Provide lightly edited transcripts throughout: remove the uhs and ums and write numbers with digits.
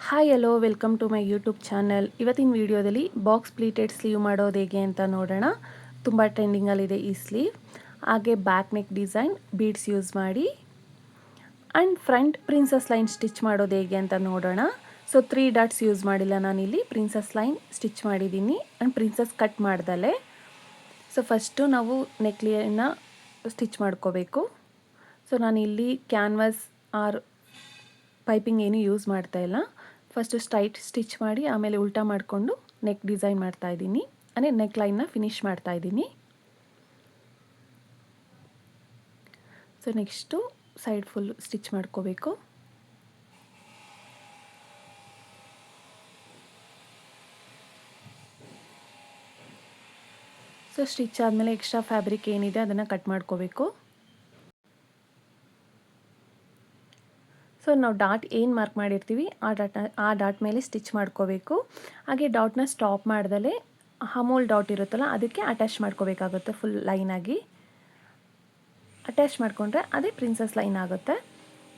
Hi hello welcome to my YouTube channel. ಇವತ್ತಿನ ವಿಡಿಯೋದಲ್ಲಿ box pleated sleeve ಮಾಡೋದು ಹೇಗೆ ಅಂತ ನೋಡೋಣ. ತುಂಬ ಟ್ರೆಂಡಿಂಗಲ್ಲಿದೆ ಈ ಸ್ಲೀವ್. ಹಾಗೆ back neck design beads use ಮಾಡಿ and front princess line stitch ಮಾಡೋದು ಹೇಗೆ ಅಂತ ನೋಡೋಣ. ಸೊ 3 ಡಾಟ್ಸ್ ಯೂಸ್ ಮಾಡಿಲ್ಲ, ನಾನಿಲ್ಲಿ ಪ್ರಿನ್ಸಸ್ ಲೈನ್ ಸ್ಟಿಚ್ ಮಾಡಿದ್ದೀನಿ ಆ್ಯಂಡ್ ಪ್ರಿನ್ಸಸ್ ಕಟ್ ಮಾಡ್ದಲೆ. ಸೊ ಫಸ್ಟು ನಾವು ನೆಕ್ಲಿಯನ್ನು ಸ್ಟಿಚ್ ಮಾಡ್ಕೋಬೇಕು. ಸೊ ನಾನಿಲ್ಲಿ ಕ್ಯಾನ್ವಾಸ್ ಆರ್ ಪೈಪಿಂಗ್ ಏನೂ ಯೂಸ್ ಮಾಡ್ತಾಯಿಲ್ಲ. ಫಸ್ಟು ಸ್ಟ್ರೈಟ್ ಸ್ಟಿಚ್ ಮಾಡಿ ಆಮೇಲೆ ಉಲ್ಟಾ ಮಾಡಿಕೊಂಡು ನೆಕ್ ಡಿಸೈನ್ ಮಾಡ್ತಾಯಿದ್ದೀನಿ, ಅಂದರೆ ನೆಕ್ ಲೈನ್ನ ಫಿನಿಶ್ ಮಾಡ್ತಾಯಿದ್ದೀನಿ. So next side full stitch ಮಾಡ್ಕೋಬೇಕು. ಸೊ ಸ್ಟಿಚ್ ಆದಮೇಲೆ ಎಕ್ಸ್ಟ್ರಾ ಫ್ಯಾಬ್ರಿಕ್ ಏನಿದೆ ಅದನ್ನು ಕಟ್ ಮಾಡ್ಕೋಬೇಕು. ಸೊ ನಾವು ಡಾಟ್ ಏನು ಮಾರ್ಕ್ ಮಾಡಿರ್ತೀವಿ ಆ ಡಾಟ್ ಮೇಲೆ ಸ್ಟಿಚ್ ಮಾಡ್ಕೋಬೇಕು. ಹಾಗೆ ಡಾಟ್ನ ಸ್ಟಾಪ್ ಮಾಡ್ದಲೇ ಅಮೂಲ್ ಡಾಟ್ ಇರುತ್ತಲ್ಲ ಅದಕ್ಕೆ ಅಟ್ಯಾಚ್ ಮಾಡ್ಕೋಬೇಕಾಗುತ್ತೆ. ಫುಲ್ ಲೈನಾಗಿ ಅಟ್ಯಾಚ್ ಮಾಡಿಕೊಂಡ್ರೆ ಅದೇ ಪ್ರಿನ್ಸಸ್ ಲೈನ್ ಆಗುತ್ತೆ.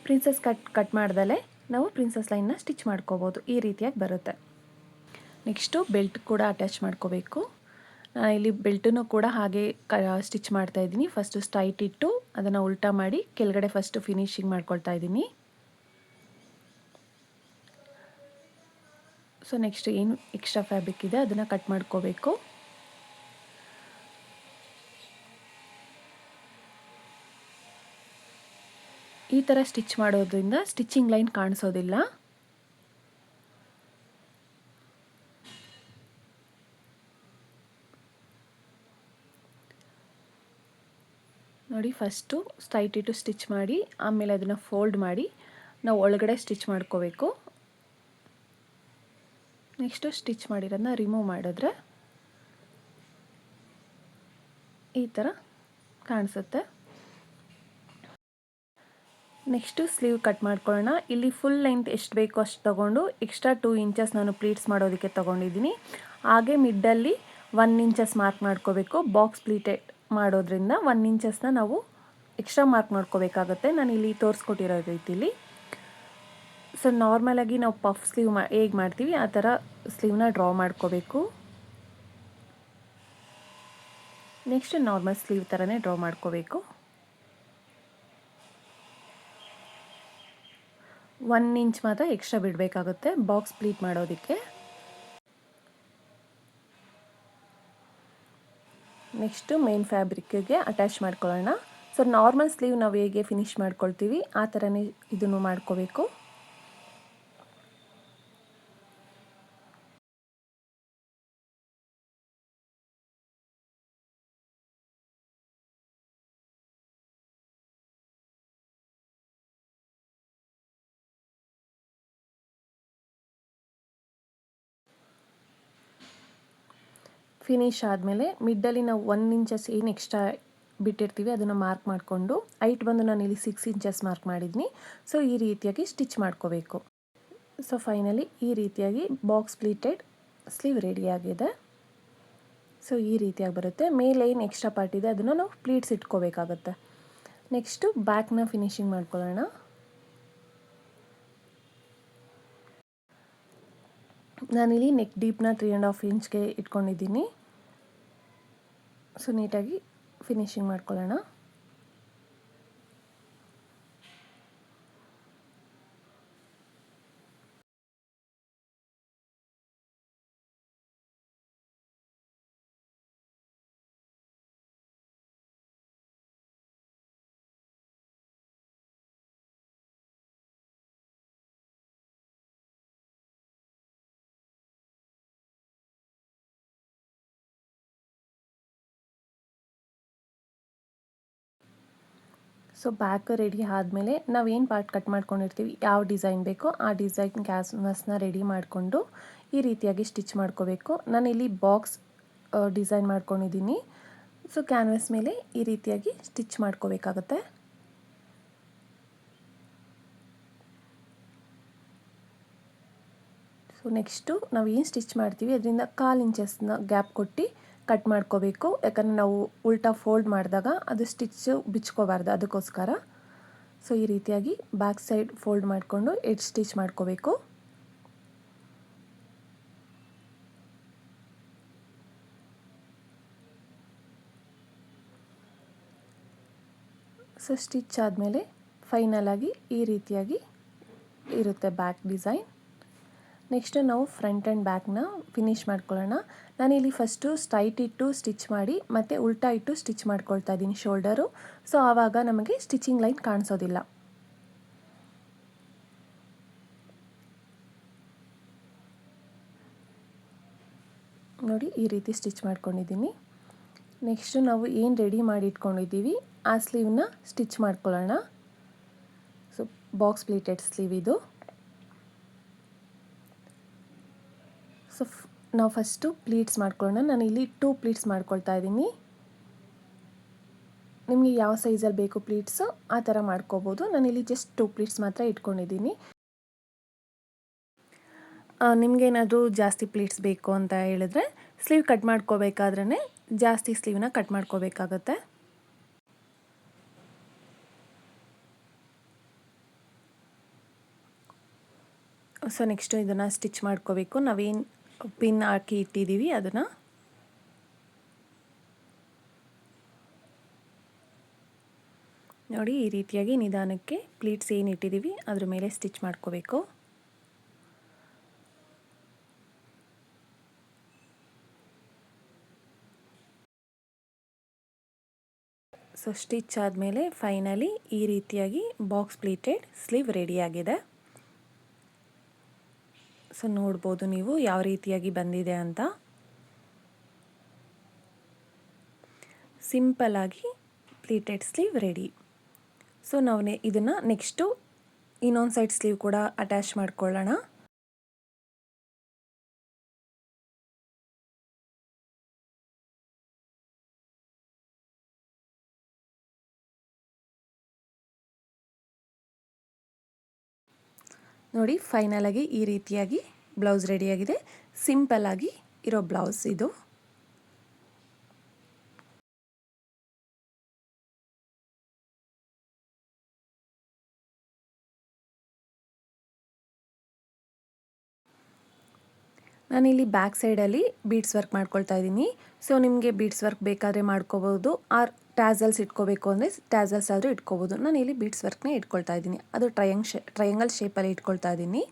ಪ್ರಿನ್ಸಸ್ ಕಟ್ ಮಾಡ್ದಲೇ ನಾವು ಪ್ರಿನ್ಸಸ್ ಲೈನ್ನ ಸ್ಟಿಚ್ ಮಾಡ್ಕೋಬೋದು. ಈ ರೀತಿಯಾಗಿ ಬರುತ್ತೆ. ನೆಕ್ಸ್ಟು ಬೆಲ್ಟ್ ಕೂಡ ಅಟ್ಯಾಚ್ ಮಾಡ್ಕೋಬೇಕು. ಇಲ್ಲಿ ಬೆಲ್ಟನ್ನು ಕೂಡ ಹಾಗೆ ಸ್ಟಿಚ್ ಮಾಡ್ತಾಯಿದ್ದೀನಿ. ಫಸ್ಟು ಸ್ಟ್ರೈಟ್ ಇಟ್ಟು ಅದನ್ನು ಉಲ್ಟಾ ಮಾಡಿ ಕೆಳಗಡೆ ಫಸ್ಟು ಫಿನಿಶಿಂಗ್ ಮಾಡ್ಕೊಳ್ತಾ ಇದ್ದೀನಿ. ಸೊ ನೆಕ್ಸ್ಟ್ ಏನು ಎಕ್ಸ್ಟ್ರಾ ಫ್ಯಾಬ್ರಿಕ್ ಇದೆ ಅದನ್ನು ಕಟ್ ಮಾಡ್ಕೋಬೇಕು. ಈ ಥರ ಸ್ಟಿಚ್ ಮಾಡೋದ್ರಿಂದ ಸ್ಟಿಚಿಂಗ್ ಲೈನ್ ಕಾಣಿಸೋದಿಲ್ಲ. ನೋಡಿ, ಫಸ್ಟು ಸ್ಟ್ರೈಟ್ ಇಟ್ಟು ಸ್ಟಿಚ್ ಮಾಡಿ ಆಮೇಲೆ ಅದನ್ನು ಫೋಲ್ಡ್ ಮಾಡಿ ನಾವು ಒಳಗಡೆ ಸ್ಟಿಚ್ ಮಾಡ್ಕೋಬೇಕು. ನೆಕ್ಸ್ಟು ಸ್ಟಿಚ್ ಮಾಡಿರೋದನ್ನ ರಿಮೂವ್ ಮಾಡಿದ್ರೆ ಈ ಥರ ಕಾಣಿಸುತ್ತೆ. ನೆಕ್ಸ್ಟು ಸ್ಲೀವ್ ಕಟ್ ಮಾಡ್ಕೊಳ್ಳೋಣ. ಇಲ್ಲಿ ಫುಲ್ ಲೆಂತ್ ಎಷ್ಟು ಬೇಕೋ ಅಷ್ಟು ತೊಗೊಂಡು ಎಕ್ಸ್ಟ್ರಾ 2 ಇಂಚಸ್ ನಾನು ಪ್ಲೀಟ್ಸ್ ಮಾಡೋದಕ್ಕೆ ತೊಗೊಂಡಿದ್ದೀನಿ. ಹಾಗೆ ಮಿಡ್ಡಲ್ಲಿ 1 ಇಂಚಸ್ ಮಾರ್ಕ್ ಮಾಡ್ಕೋಬೇಕು. ಬಾಕ್ಸ್ ಪ್ಲೀಟೆಡ್ ಮಾಡೋದ್ರಿಂದ 1 ಇಂಚಸ್ನ ನಾವು ಎಕ್ಸ್ಟ್ರಾ ಮಾರ್ಕ್ ಮಾಡ್ಕೋಬೇಕಾಗುತ್ತೆ. ನಾನು ಇಲ್ಲಿ ತೋರಿಸ್ಕೊಟ್ಟಿರೋ ರೀತಿಲಿ. ಸೊ ನಾರ್ಮಲಾಗಿ ನಾವು ಪಫ್ ಸ್ಲೀವ್ ಹೇಗೆ ಮಾಡ್ತೀವಿ ಆ ಥರ ಸ್ಲೀವ್ನ ಡ್ರಾ ಮಾಡ್ಕೋಬೇಕು. ನೆಕ್ಸ್ಟ್ ನಾರ್ಮಲ್ ಸ್ಲೀವ್ ಥರನೇ ಡ್ರಾ ಮಾಡ್ಕೋಬೇಕು. 1 ಇಂಚ್ ಮಾತ್ರ ಎಕ್ಸ್ಟ್ರಾ ಬಿಡಬೇಕಾಗುತ್ತೆ ಬಾಕ್ಸ್ ಪ್ಲೀಟ್ ಮಾಡೋದಕ್ಕೆ. ನೆಕ್ಸ್ಟು ಮೇನ್ ಫ್ಯಾಬ್ರಿಕ್ಗೆ ಅಟ್ಯಾಚ್ ಮಾಡ್ಕೊಳ್ಳೋಣ. ಸೊ ನಾರ್ಮಲ್ ಸ್ಲೀವ್ ನಾವು ಹೇಗೆ ಫಿನಿಶ್ ಮಾಡ್ಕೊಳ್ತೀವಿ ಆ ಥರನೇ ಇದನ್ನು ಮಾಡ್ಕೋಬೇಕು. ಫಿನಿಶ್ ಆದಮೇಲೆ ಮಿಡ್ಡಲ್ಲಿ ನಾವು 1 ಇಂಚಸ್ ಏನು ಎಕ್ಸ್ಟ್ರಾ ಬಿಟ್ಟಿರ್ತೀವಿ ಅದನ್ನು ಮಾರ್ಕ್ ಮಾಡಿಕೊಂಡು ಹೈಟ್ ಬಂದು ನಾನು ಇಲ್ಲಿ 6 ಇಂಚಸ್ ಮಾರ್ಕ್ ಮಾಡಿದ್ದೀನಿ. ಸೊ ಈ ರೀತಿಯಾಗಿ ಸ್ಟಿಚ್ ಮಾಡ್ಕೋಬೇಕು. ಸೊ ಫೈನಲಿ ಈ ರೀತಿಯಾಗಿ ಬಾಕ್ಸ್ ಪ್ಲೀಟೆಡ್ ಸ್ಲೀವ್ ರೆಡಿಯಾಗಿದೆ. ಸೊ ಈ ರೀತಿಯಾಗಿ ಬರುತ್ತೆ. ಮೇಲೆ ಏನು ಎಕ್ಸ್ಟ್ರಾ ಪಾರ್ಟ್ ಇದೆ ಅದನ್ನು ನಾವು ಪ್ಲೀಟ್ಸ್ ಇಟ್ಕೋಬೇಕಾಗುತ್ತೆ. ನೆಕ್ಸ್ಟು ಬ್ಯಾಕ್ನ ಫಿನಿಶಿಂಗ್ ಮಾಡ್ಕೊಳ್ಳೋಣ. ನಾನಿಲ್ಲಿ ನೆಕ್ ಡೀಪ್ನ 3.5 ಇಂಚ್ಗೆ ಇಟ್ಕೊಂಡಿದ್ದೀನಿ. ಸೊ ನೀಟಾಗಿ ಫಿನಿಶಿಂಗ್ ಮಾಡ್ಕೊಳ್ಳೋಣ. ಸೊ ಬ್ಯಾಕ್ ರೆಡಿ ಆದಮೇಲೆ ನಾವೇನು ಪಾರ್ಟ್ ಕಟ್ ಮಾಡ್ಕೊಂಡಿರ್ತೀವಿ, ಯಾವ ಡಿಸೈನ್ ಬೇಕೋ ಆ ಡಿಸೈನ್ ಕ್ಯಾನ್ವಾಸ್ನ ರೆಡಿ ಮಾಡಿಕೊಂಡು ಈ ರೀತಿಯಾಗಿ ಸ್ಟಿಚ್ ಮಾಡ್ಕೋಬೇಕು. ನಾನಿಲ್ಲಿ ಬಾಕ್ಸ್ ಡಿಸೈನ್ ಮಾಡ್ಕೊಂಡಿದ್ದೀನಿ. ಸೊ ಕ್ಯಾನ್ವಾಸ್ ಮೇಲೆ ಈ ರೀತಿಯಾಗಿ ಸ್ಟಿಚ್ ಮಾಡ್ಕೋಬೇಕಾಗುತ್ತೆ. ಸೊ ನೆಕ್ಸ್ಟು ನಾವು ಏನು ಸ್ಟಿಚ್ ಮಾಡ್ತೀವಿ ಅದರಿಂದ 1/4 ಇಂಚಸ್ನ ಗ್ಯಾಪ್ ಕೊಟ್ಟು ಕಟ್ ಮಾಡ್ಕೋಬೇಕು. ಯಾಕಂದರೆ ನಾವು ಉಲ್ಟಾ ಫೋಲ್ಡ್ ಮಾಡಿದಾಗ ಅದು ಸ್ಟಿಚ್ಚು ಬಿಚ್ಕೋಬಾರ್ದು, ಅದಕ್ಕೋಸ್ಕರ. ಸೊ ಈ ರೀತಿಯಾಗಿ ಬ್ಯಾಕ್ ಸೈಡ್ ಫೋಲ್ಡ್ ಮಾಡಿಕೊಂಡು ಎಡ್ಜ್ ಸ್ಟಿಚ್ ಮಾಡ್ಕೋಬೇಕು. ಸೊ ಸ್ಟಿಚ್ ಆದಮೇಲೆ ಫೈನಲ್ ಆಗಿ ಈ ರೀತಿಯಾಗಿ ಇರುತ್ತೆ ಬ್ಯಾಕ್ ಡಿಸೈನ್. ನೆಕ್ಸ್ಟ್ ನಾವು ಫ್ರಂಟ್ ಆ್ಯಂಡ್ ಬ್ಯಾಕ್ನ ಫಿನಿಶ್ ಮಾಡ್ಕೊಳ್ಳೋಣ. ನಾನಿಲ್ಲಿ ಫಸ್ಟು ಸ್ಟ್ರೈಟ್ ಇಟ್ಟು ಸ್ಟಿಚ್ ಮಾಡಿ ಮತ್ತು ಉಲ್ಟಾ ಇಟ್ಟು ಸ್ಟಿಚ್ ಮಾಡ್ಕೊಳ್ತಾ ಇದ್ದೀನಿ ಶೋಲ್ಡರು. ಸೊ ಆವಾಗ ನಮಗೆ ಸ್ಟಿಚಿಂಗ್ ಲೈನ್ ಕಾಣಿಸೋದಿಲ್ಲ. ನೋಡಿ ಈ ರೀತಿ ಸ್ಟಿಚ್ ಮಾಡ್ಕೊಂಡಿದ್ದೀನಿ. ನೆಕ್ಸ್ಟು ನಾವು ಏನು ರೆಡಿ ಮಾಡಿ ಇಟ್ಕೊಂಡಿದ್ದೀವಿ ಆ ಸ್ಲೀವ್ನ ಸ್ಟಿಚ್ ಮಾಡ್ಕೊಳ್ಳೋಣ. ಸೊ ಬಾಕ್ಸ್ ಪ್ಲೀಟೆಡ್ ಸ್ಲೀವ್ ಇದು. ಸೊ ನಾವು ಫಸ್ಟು ಪ್ಲೀಟ್ಸ್ ಮಾಡ್ಕೊಳ್ಳೋಣ. ನಾನಿಲ್ಲಿ 2 ಪ್ಲೀಟ್ಸ್ ಮಾಡ್ಕೊಳ್ತಾ ಇದ್ದೀನಿ. ನಿಮಗೆ ಯಾವ ಸೈಜಲ್ಲಿ ಬೇಕು ಪ್ಲೀಟ್ಸು ಆ ಥರ ಮಾಡ್ಕೋಬೋದು. ನಾನಿಲ್ಲಿ ಜಸ್ಟ್ 2 ಪ್ಲೀಟ್ಸ್ ಮಾತ್ರ ಇಟ್ಕೊಂಡಿದ್ದೀನಿ. ನಿಮಗೇನಾದರೂ ಜಾಸ್ತಿ ಪ್ಲೀಟ್ಸ್ ಬೇಕು ಅಂತ ಹೇಳಿದ್ರೆ ಸ್ಲೀವ್ ಕಟ್ ಮಾಡ್ಕೋಬೇಕಾದ್ರೇ ಜಾಸ್ತಿ ಸ್ಲೀವ್ನ ಕಟ್ ಮಾಡ್ಕೋಬೇಕಾಗತ್ತೆ. ಸೊ ನೆಕ್ಸ್ಟು ಇದನ್ನು ಸ್ಟಿಚ್ ಮಾಡ್ಕೋಬೇಕು. ನಾವೇನು ಪಿನ್ ಹಾಕಿ ಇಟ್ಟಿದ್ದೀವಿ ಅದನ್ನು ನೋಡಿ ಈ ರೀತಿಯಾಗಿ ನಿಧಾನಕ್ಕೆ ಪ್ಲೀಟ್ಸ್ ಏನು ಇಟ್ಟಿದ್ದೀವಿ ಅದ್ರ ಮೇಲೆ ಸ್ಟಿಚ್ ಮಾಡ್ಕೋಬೇಕು. ಸೊ ಸ್ಟಿಚ್ ಆದಮೇಲೆ ಫೈನಲಿ ಈ ರೀತಿಯಾಗಿ ಬಾಕ್ಸ್ ಪ್ಲೀಟೆಡ್ ಸ್ಲೀವ್ ರೆಡಿಯಾಗಿದೆ. ಸೊ ನೋಡ್ಬೋದು ನೀವು ಯಾವ ರೀತಿಯಾಗಿ ಬಂದಿದೆ ಅಂತ. ಸಿಂಪಲ್ಲಾಗಿ ಪ್ಲೀಟೆಡ್ ಸ್ಲೀವ್ ರೆಡಿ. ಸೊ ನಾವು ಇದನ್ನು ನೆಕ್ಸ್ಟು ಇನ್ನೊಂದು ಸೈಡ್ ಸ್ಲೀವ್ ಕೂಡ ಅಟ್ಯಾಚ್ ಮಾಡ್ಕೊಳ್ಳೋಣ. ನೋಡಿ ಫೈನಲಾಗಿ ಈ ರೀತಿಯಾಗಿ ಬ್ಲೌಸ್ ರೆಡಿಯಾಗಿದೆ. ಸಿಂಪಲ್ಲಾಗಿ ಇರೋ ಬ್ಲೌಸ್ ಇದು. ನಾನಿಲ್ಲಿ ಬ್ಯಾಕ್ ಸೈಡಲ್ಲಿ ಬೀಡ್ಸ್ ವರ್ಕ್ ಮಾಡ್ಕೊಳ್ತಾ ಇದ್ದೀನಿ. ಸೊ ನಿಮಗೆ ಬೀಡ್ಸ್ ವರ್ಕ್ ಬೇಕಾದರೆ ಮಾಡ್ಕೋಬೋದು, ಆರ್ ಟ್ಯಾಸಲ್ಸ್ ಇಟ್ಕೋಬೇಕು ಅಂದರೆ ಟ್ಯಾಸಲ್ಸ್ ಆದರೂ ಇಟ್ಕೋಬೋದು. ನಾನಿಲ್ಲಿ ಬೀಡ್ಸ್ ವರ್ಕ್ನೇ ಇಟ್ಕೊಳ್ತಾ ಇದ್ದೀನಿ. ಅದು ಟ್ರಯಾಂಗಲ್ ಶೇಪಲ್ಲಿ ಇಟ್ಕೊಳ್ತಾ ಇದ್ದೀನಿ.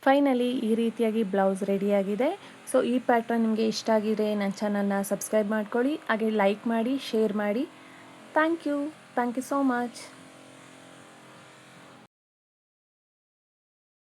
ಫೈನಲಿ ಈ ರೀತಿಯಾಗಿ ಬ್ಲೌಸ್ ರೆಡಿಯಾಗಿದೆ. ಸೊ ಈ ಪ್ಯಾಟ್ರನ್ ನಿಮಗೆ ಇಷ್ಟ ಆಗಿದೆ ನನ್ನ ಚಾನಲ್ನ ಸಬ್ಸ್ಕ್ರೈಬ್ ಮಾಡ್ಕೊಳ್ಳಿ, ಹಾಗೆ ಲೈಕ್ ಮಾಡಿ, ಶೇರ್ ಮಾಡಿ. Thank you so much.